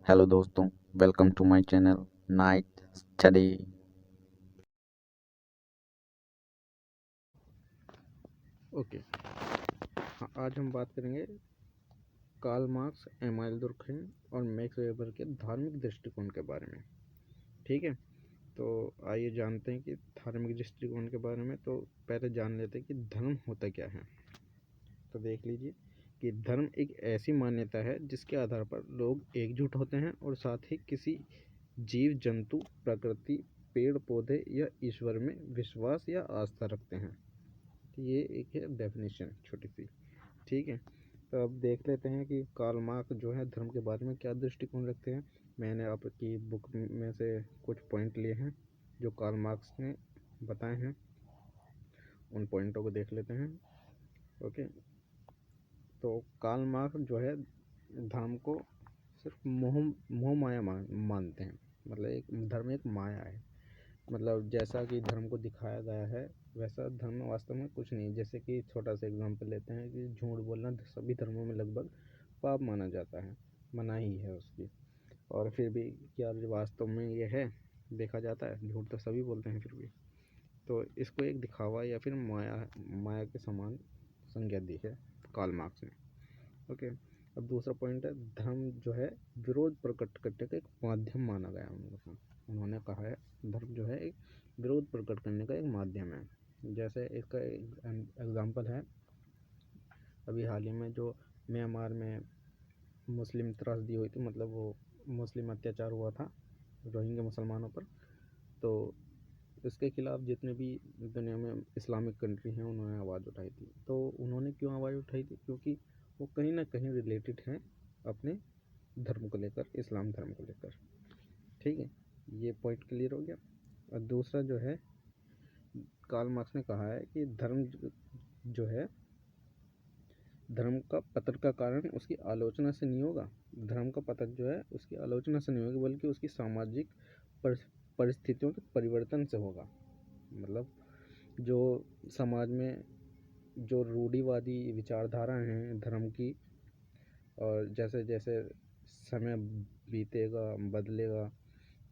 Hello दोस्तों, welcome to my channel night study. Okay. हाँ, आज हम बात करेंगे कार्ल मार्क्स, एमाइल दुर्खेम और मैक्स वेबर के धार्मिक दृष्टिकोण के बारे में। ठीक है, तो आइए जानते हैं कि धार्मिक दृष्टिकोण के बारे में। तो पहले जान लेते हैं कि धर्म होता क्या है। तो देख लीजिए कि धर्म एक ऐसी मान्यता है जिसके आधार पर लोग एकजुट होते हैं और साथ ही किसी जीव जंतु, प्रकृति, पेड़ पौधे या ईश्वर में विश्वास या आस्था रखते हैं। तो ये एक है डेफिनेशन छोटी सी। ठीक है, तो अब देख लेते हैं कि कार्ल मार्क्स जो है धर्म के बारे में क्या दृष्टिकोण रखते हैं। मैंने आपकी बुक में से कुछ पॉइंट लिए हैं जो कार्ल मार्क्स ने बताए हैं, उन पॉइंटों को देख लेते हैं। ओके, तो कार्ल मार्क्स जो है धर्म को सिर्फ मोह माया मानते हैं। मतलब एक धर्म एक माया है। मतलब जैसा कि धर्म को दिखाया गया है वैसा धर्म वास्तव में कुछ नहीं। जैसे कि छोटा सा एग्जांपल लेते हैं कि झूठ बोलना सभी धर्मों में लगभग पाप माना जाता है, मनाही है उसकी। और फिर भी क्या वास्तव में ये है, देखा जाता है झूठ तो सभी बोलते हैं फिर भी। तो इसको एक दिखावा या फिर माया माया के समान संज्ञा दी है कार्ल मार्क्स ने। ओके, अब दूसरा पॉइंट है धर्म जो है विरोध प्रकट करने का एक माध्यम माना गया उन्होंने कहा है धर्म जो है एक विरोध प्रकट करने का एक माध्यम है। जैसे इसका एग्जांपल है अभी हाल ही में जो म्यांमार में मुस्लिम त्रासदी हुई थी, मतलब वो मुस्लिम अत्याचार हुआ था रोहिंग्या मुसलमानों पर। तो इसके खिलाफ जितने भी दुनिया में इस्लामिक कंट्री हैं उन्होंने आवाज़ उठाई थी। तो उन्होंने क्यों आवाज़ उठाई थी? क्योंकि वो कहीं ना कहीं रिलेटेड हैं अपने धर्म को लेकर, इस्लाम धर्म को लेकर। ठीक है, ये पॉइंट क्लियर हो गया। और दूसरा जो है कार्ल मार्क्स ने कहा है कि धर्म जो है धर्म का पतन का कारण उसकी आलोचना से नहीं होगा। धर्म का पतन जो है उसकी आलोचना से नहीं होगा बल्कि उसकी सामाजिक परिस्थितियों के परिवर्तन से होगा। मतलब जो समाज में जो रूढ़िवादी विचारधारा हैं धर्म की, और जैसे जैसे समय बीतेगा बदलेगा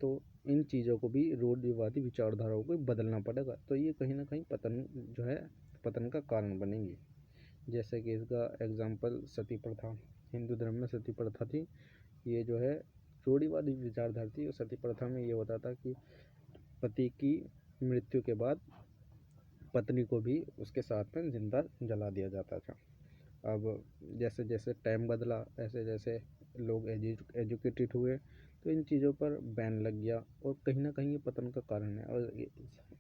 तो इन चीज़ों को भी रूढ़िवादी विचारधाराओं को बदलना पड़ेगा। तो ये कहीं ना कहीं पतन जो है पतन का कारण बनेंगी। जैसे कि इसका एग्जाम्पल सती प्रथा, हिंदू धर्म में सती प्रथा थी। ये जो है रूढ़िवादी विचारधारा थी। और सती प्रथा में ये होता था कि पति की मृत्यु के बाद पत्नी को भी उसके साथ में जिंदा जला दिया जाता था। अब जैसे जैसे टाइम बदला ऐसे जैसे लोग एजुकेटेड हुए तो इन चीज़ों पर बैन लग गया और कहीं ना कहीं ये पतन का कारण है। और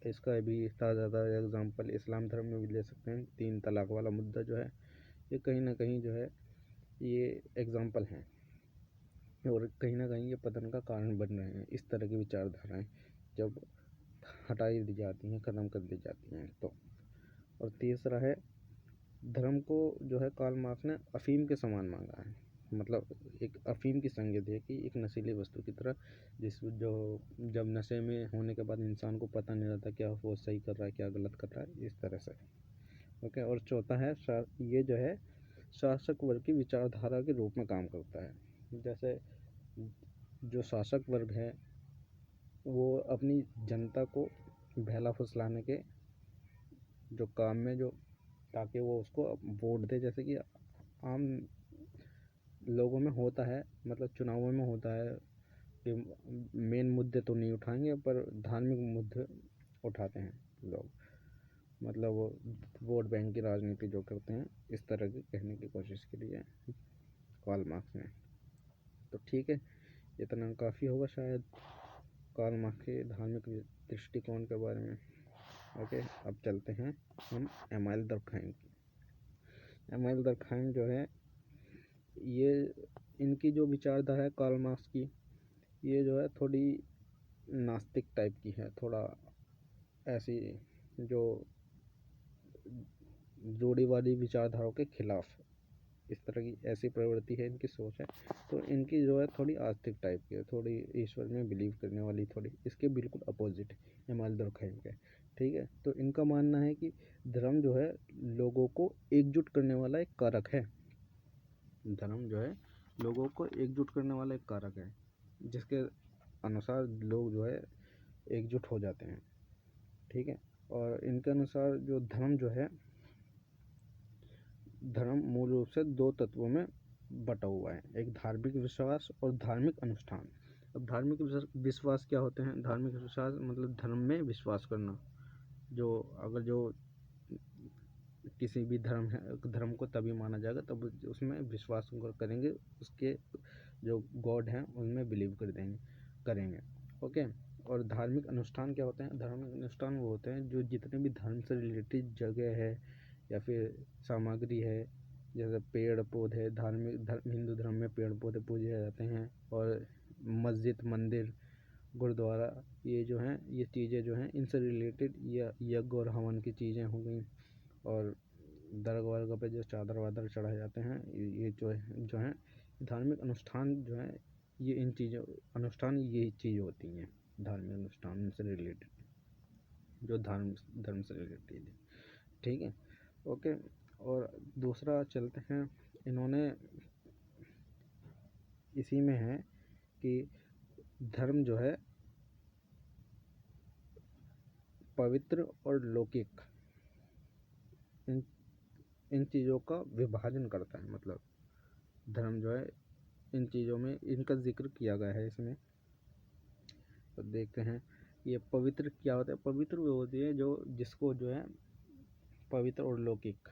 इसका भी ताज़ा एग्जांपल इस्लाम धर्म में भी ले सकते हैं। 3 तलाक वाला मुद्दा जो है ये कहीं ना कहीं जो है ये एग्जांपल हैं और कहीं ना कहीं ये पतन का कारण बन रहे हैं। इस तरह की विचारधाराएं जब हटाई दी जाती हैं, ख़त्म कर दी जाती हैं तो। और तीसरा है धर्म को जो है कार्ल मार्क्स ने अफीम के समान मांगा है। मतलब एक अफीम की संज्ञा दी है कि एक नशीली वस्तु की तरह, जिस जो जब नशे में होने के बाद इंसान को पता नहीं रहता क्या वो सही कर रहा है क्या गलत कर रहा है, इस तरह से। ओके, और चौथा है ये जो है शासक वर्ग की विचारधारा के रूप में काम करता है। जैसे जो शासक वर्ग है वो अपनी जनता को बहला फुसलाने के जो काम में जो ताकि वो उसको वोट दे, जैसे कि आम लोगों में होता है, मतलब चुनावों में होता है कि मेन मुद्दे तो नहीं उठाएंगे पर धार्मिक मुद्दे उठाते हैं लोग। मतलब वो वोट बैंक की राजनीति जो करते हैं, इस तरह की कहने की कोशिश की है कार्ल मार्क्स ने। तो ठीक है, इतना काफ़ी होगा शायद कार्ल मार्क्स के धार्मिक दृष्टिकोण के बारे में। ओके, अब चलते हैं हम एमाइल दुर्खेम की। एमाइल दुर्खेम जो है ये इनकी जो विचारधारा है कार्ल मार्क्स की, ये जो है थोड़ी नास्तिक टाइप की है। थोड़ा ऐसी जो रूढ़िवादी विचारधाराओं के खिलाफ इस तरह की ऐसी प्रवृत्ति है, इनकी सोच है। तो इनकी जो है थोड़ी आस्तिक टाइप की है, थोड़ी ईश्वर में बिलीव करने वाली, थोड़ी इसके बिल्कुल अपोजिट एमाइल दुर्खेम के। ठीक है, तो इनका मानना है कि धर्म जो है लोगों को एकजुट करने वाला एक कारक है। धर्म जो है लोगों को एकजुट करने वाला एक कारक है। जिसके अनुसार लोग जो है एकजुट हो जाते हैं। ठीक है, और इनके अनुसार जो धर्म जो है, धर्म मूल रूप से दो तत्वों में बटा हुआ है, एक धार्मिक विश्वास और धार्मिक अनुष्ठान। अब धार्मिक विश्वास क्या होते हैं? धार्मिक विश्वास मतलब धर्म में विश्वास करना। जो किसी भी धर्म को तभी माना जाएगा तब उसमें विश्वास करेंगे, उसके जो गॉड हैं उनमें बिलीव करेंगे। ओके। और धार्मिक अनुष्ठान क्या होते हैं? धार्मिक अनुष्ठान वो होते हैं जो जितने भी धर्म से रिलेटेड जगह है या फिर सामग्री है, जैसे पेड़ पौधे, हिंदू धर्म में पेड़ पौधे पूजे जाते हैं, और मस्जिद, मंदिर, गुरुद्वारा, ये जो हैं ये चीज़ें जो हैं इनसे रिलेटेड यज्ञ और हवन की चीज़ें हो गई। और दरगाह वरगाह पे जो चादर वादर चढ़ाए जाते हैं, ये जो हैं धार्मिक अनुष्ठान जो है, ये इन चीज़ों अनुष्ठान ये चीज़ होती हैं धार्मिक अनुष्ठान से रिलेटेड, जो धर्म से रिलेटेड है। ठीक है, ओके। और दूसरा चलते हैं, इन्होंने इसी में है कि धर्म जो है पवित्र और लौकिक इन चीज़ों का विभाजन करता है। मतलब धर्म जो है इन चीज़ों में इनका जिक्र किया गया है इसमें। तो देखते हैं ये पवित्र क्या होता है। पवित्र वो होती है जो जिसको जो है पवित्र और लौकिक।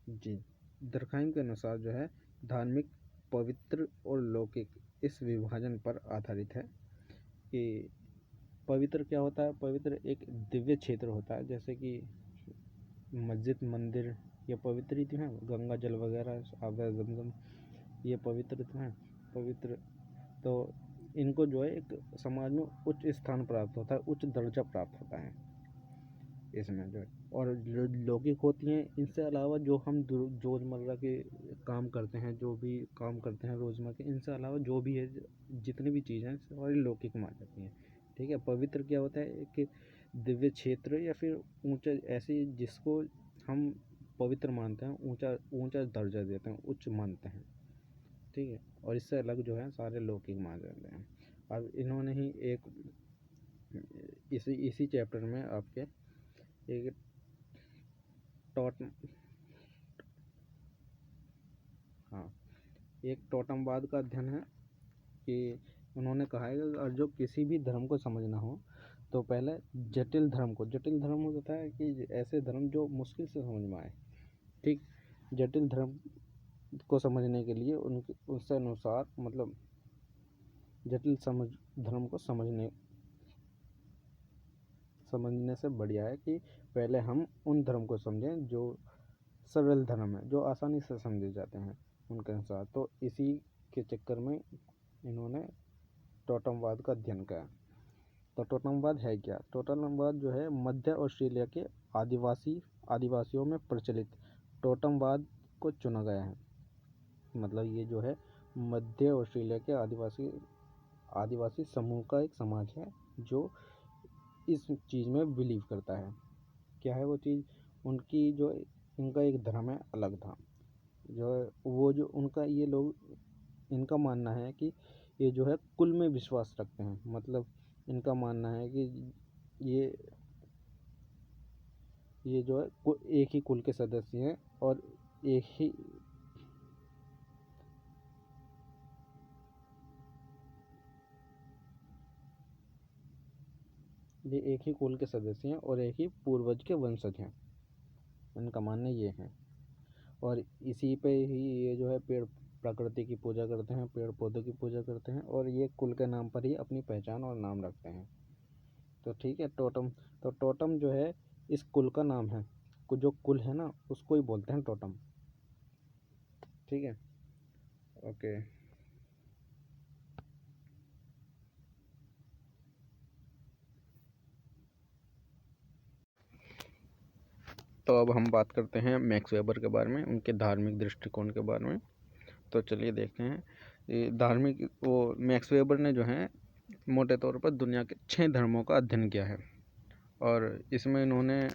जी, दरखाइम के अनुसार जो है धार्मिक, पवित्र और लौकिक इस विभाजन पर आधारित है कि पवित्र क्या होता है? पवित्र एक दिव्य क्षेत्र होता है, जैसे कि मस्जिद, मंदिर, ये पवित्र ही तो हैं। गंगा जल वगैरह, आब ज़मज़म, ये पवित्र तो हैं। पवित्र तो इनको जो है एक समाज में उच्च स्थान प्राप्त होता है, उच्च दर्जा प्राप्त होता है इसमें जो है। और लौकिक होती हैं, इनसे अलावा जो हम रोज़मर्रा के काम करते हैं, जो भी काम करते हैं रोज़मर्रा के, इनसे अलावा जो भी है, जितनी भी चीज़ें हैं सारी लौकिक मान जाती हैं। ठीक है, पवित्र क्या होता है कि दिव्य क्षेत्र या फिर ऊंचा, ऐसी जिसको हम पवित्र मानते हैं, ऊंचा दर्जा देते हैं, उच्च मानते हैं। ठीक है, और इससे अलग जो है सारे लौकिक मान जाते हैं। अब इन्होंने ही एक इसी चैप्टर में आपके एक एक टोटमवाद का अध्ययन है कि उन्होंने कहा है कि जो किसी भी धर्म को समझना हो तो पहले जटिल धर्म होता है कि ऐसे धर्म जो मुश्किल से समझ में आए। ठीक, जटिल धर्म को समझने के लिए उससे अनुसार मतलब धर्म को समझने से बढ़िया है कि पहले हम उन धर्म को समझें जो सरल धर्म है, जो आसानी से समझे जाते हैं उनके अनुसार। तो इसी के चक्कर में इन्होंने टोटमवाद का अध्ययन किया। तो टोटमवाद है क्या? टोटमवाद जो है मध्य ऑस्ट्रेलिया के आदिवासियों में प्रचलित टोटमवाद को चुना गया है। मतलब ये जो है मध्य ऑस्ट्रेलिया के आदिवासी समूह का एक समाज है जो इस चीज़ में बिलीव करता है। क्या है वो चीज़? उनकी जो इनका एक धर्म है अलग था, जो है वो जो उनका ये लोग इनका मानना है कि ये जो है कुल में विश्वास रखते हैं। मतलब इनका मानना है कि ये जो है एक ही कुल के सदस्य हैं और ये एक ही कुल के सदस्य हैं और एक ही पूर्वज के वंशज हैं। इनका मानना ये है। और इसी पे ही ये जो है प्रकृति की पूजा करते हैं, पेड़ पौधों की पूजा करते हैं, और ये कुल के नाम पर ही अपनी पहचान और नाम रखते हैं। तो ठीक है, टोटम जो है इस कुल का नाम है। जो कुल है ना उसको ही बोलते हैं टोटम। ठीक है, ओके। तो अब हम बात करते हैं मैक्स वेबर के बारे में, उनके धार्मिक दृष्टिकोण के बारे में। तो चलिए देखते हैं। मैक्स वेबर ने जो है मोटे तौर पर दुनिया के 6 धर्मों का अध्ययन किया है। और इसमें इन्होंने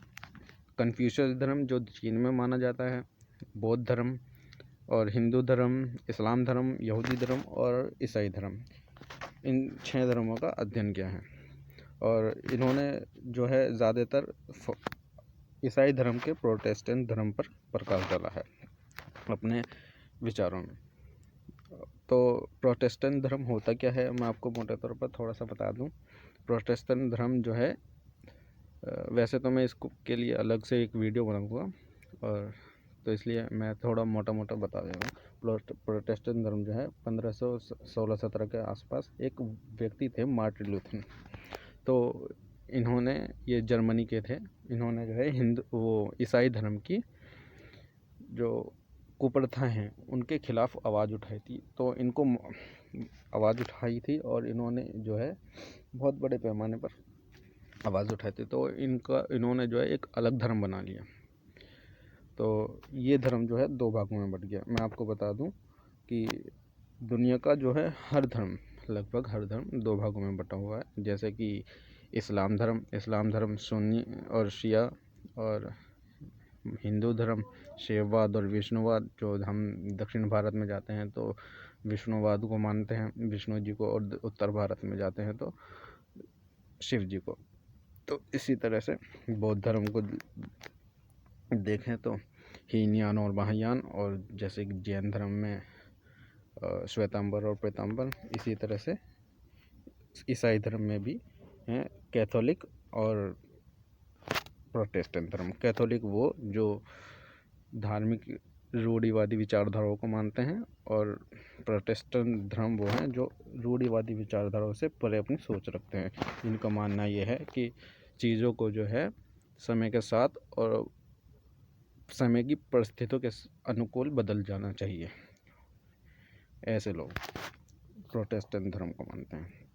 कन्फ्यूशियस धर्म जो चीन में माना जाता है, बौद्ध धर्म और हिंदू धर्म, इस्लाम धर्म, यहूदी धर्म और ईसाई धर्म, इन 6 धर्मों का अध्ययन किया है। और इन्होंने जो है ज़्यादातर ईसाई धर्म के प्रोटेस्टेंट धर्म पर प्रकाश डाला है अपने विचारों में। तो प्रोटेस्टेंट धर्म होता क्या है, मैं आपको मोटे तौर पर थोड़ा सा बता दूं। प्रोटेस्टेंट धर्म जो है, वैसे तो मैं इसको के लिए अलग से एक वीडियो बनाऊंगा, और तो इसलिए मैं थोड़ा मोटा मोटा बता दे रहा हूँ। प्रोटेस्टेंट धर्म जो है 1516-17 के आसपास एक व्यक्ति थे, मार्टिन लूथर। तो इन्होंने, ये जर्मनी के थे, इन्होंने जो है ईसाई धर्म की जो कुप्रथा हैं उनके खिलाफ आवाज़ उठाई थी। तो इनको आवाज़ उठाई थी और इन्होंने जो है बहुत बड़े पैमाने पर आवाज़ उठाई थी। तो इन्होंने जो है एक अलग धर्म बना लिया। तो ये धर्म जो है 2 भागों में बट गया। मैं आपको बता दूं कि दुनिया का जो है हर धर्म, लगभग हर धर्म 2 भागों में बटा हुआ है। जैसे कि इस्लाम धर्म सुन्नी और शिया, और हिंदू धर्म शैववाद और विष्णुवाद। जो हम दक्षिण भारत में जाते हैं तो विष्णुवाद को मानते हैं, विष्णु जी को, और उत्तर भारत में जाते हैं तो शिव जी को। तो इसी तरह से बौद्ध धर्म को देखें तो हीनयान और महायान, और जैसे कि जैन धर्म में श्वेतांबर और प्रेतांबर। इसी तरह से ईसाई धर्म में भी हैं कैथोलिक और प्रोटेस्टेंट धर्म। कैथोलिक वो जो धार्मिक रूढ़िवादी विचारधाराओं को मानते हैं, और प्रोटेस्टेंट धर्म वो हैं जो रूढ़िवादी विचारधाराओं से परे अपनी सोच रखते हैं। इनका मानना ये है कि चीज़ों को जो है समय के साथ और समय की परिस्थितियों के अनुकूल बदल जाना चाहिए। ऐसे लोग प्रोटेस्टेंट धर्म को मानते हैं।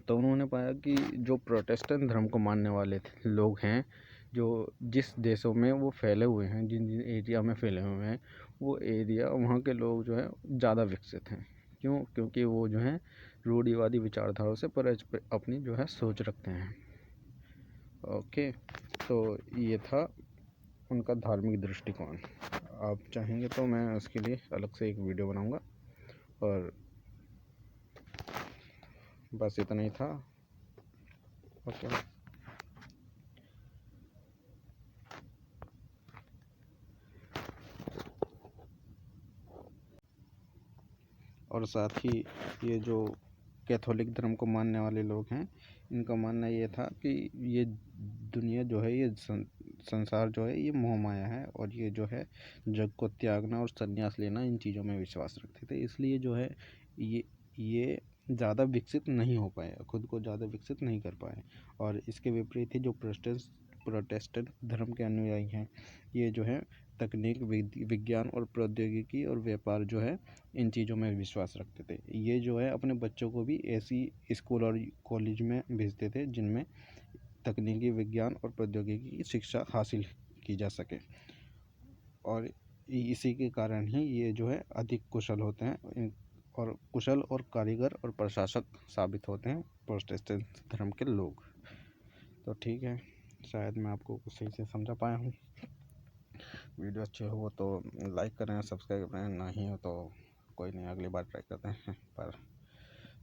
तो उन्होंने पाया कि जो प्रोटेस्टेंट धर्म को मानने वाले लोग हैं, जो जिस देशों में वो फैले हुए हैं, जिन जिन एरिया में फैले हुए हैं, वो एरिया, वहाँ के लोग जो है ज़्यादा विकसित हैं। क्यों? क्योंकि वो जो है रूढ़िवादी विचारधाराओं से पर अपनी जो है सोच रखते हैं। ओके, तो ये था उनका धार्मिक दृष्टिकोण। आप चाहेंगे तो मैं उसके लिए अलग से एक वीडियो बनाऊंगा, और बस इतना ही था। ओके, और साथ ही ये जो कैथोलिक धर्म को मानने वाले लोग हैं, इनका मानना ये था कि ये दुनिया जो है, ये संसार जो है, ये मोह माया है, और ये जो है जग को त्यागना और संन्यास लेना, इन चीज़ों में विश्वास रखते थे। इसलिए जो है ये ज़्यादा विकसित नहीं हो पाए, खुद को ज़्यादा विकसित नहीं कर पाए। और इसके विपरीत ही जो प्रोटेस्टेंट धर्म के अनुयायी हैं, ये जो है तकनीक, विज्ञान और प्रौद्योगिकी और व्यापार जो है, इन चीज़ों में विश्वास रखते थे। ये जो है अपने बच्चों को भी ऐसी स्कूल और कॉलेज में भेजते थे जिनमें तकनीकी, विज्ञान और प्रौद्योगिकी की शिक्षा हासिल की जा सके, और इसी के कारण ही ये जो है अधिक कुशल होते हैं, और कुशल और कारीगर और प्रशासक साबित होते हैं प्रोटेस्टेंट धर्म के लोग। तो ठीक है, शायद मैं आपको सही से समझा पाया हूँ। वीडियो अच्छे हो तो लाइक करें, सब्सक्राइब करें, नहीं हो तो कोई नहीं, अगली बार ट्राई करते हैं, पर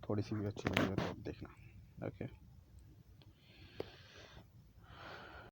थोड़ी सी भी अच्छी वीडियो तो देखना। ओके।